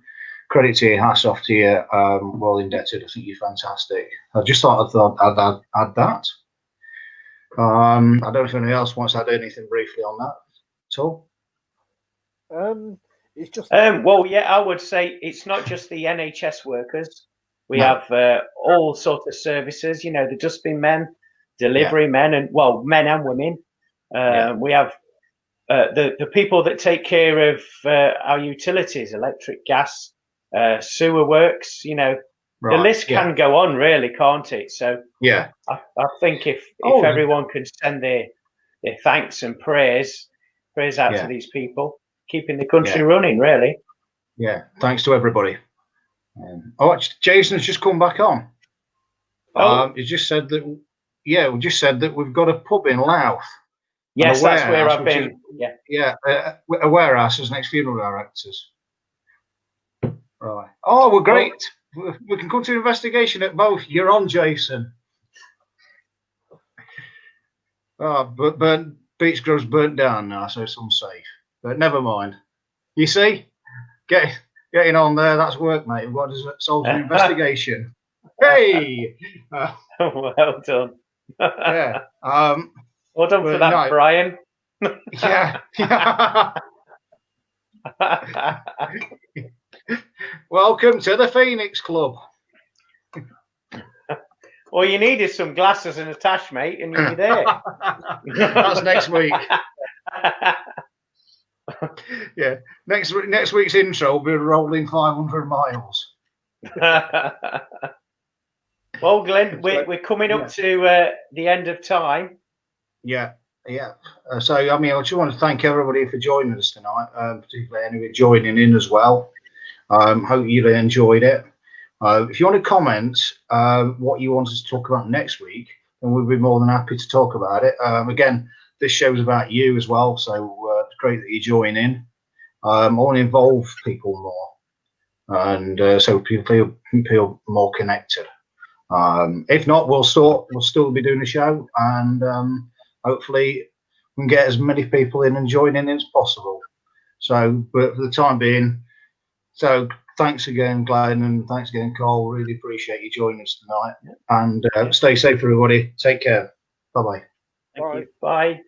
credit to you, hats off to you, well indebted. I think you're fantastic. I just thought I'd add that. I don't know if anyone else wants to add anything briefly on that at all. It's just well, yeah, I would say it's not just the NHS workers. We have all sorts of services. You know, the dustbin men, delivery men, and men and women. We have the people that take care of our utilities, electric, gas, sewer works. You know, the list can go on, really, can't it? So I think if everyone can send their thanks and prayers out to these people, keeping the country running, really. Yeah, thanks to everybody. Jason's just come back on. He just said that. Yeah, we just said that we've got a pub in Louth. Yes, that's where I've been. A warehouse as next funeral directors. Right. Oh, we're great. We can come to an investigation at both. You're on, Jason. But Beech Grove's burnt down now, so it's unsafe. But never mind. You see, getting on there. That's work, mate. We've got to solve an investigation. Hey. Well done. Yeah. Well done for that, Brian. Yeah. Welcome to the Phoenix Club. All you need is some glasses and a tash, mate, and you'll be there. That's next week. Yeah. Next week's intro will be rolling 500 miles. Well, Glenn, we're coming up to the end of time. Yeah. So, I mean, I just want to thank everybody for joining us tonight, particularly anybody joining in as well. Hope you enjoyed it. If you want to comment what you want us to talk about next week, then we'll be more than happy to talk about it. Again, this show's about you as well, so it's great that you join in. I want to involve people more, and so people feel more connected. If not, we'll still be doing the show, and hopefully we can get as many people in and join in as possible. So, but for the time being, so thanks again, Glynn, and thanks again, Cole. Really appreciate you joining us tonight. And stay safe, everybody. Take care. Bye-bye. Thank you. Bye.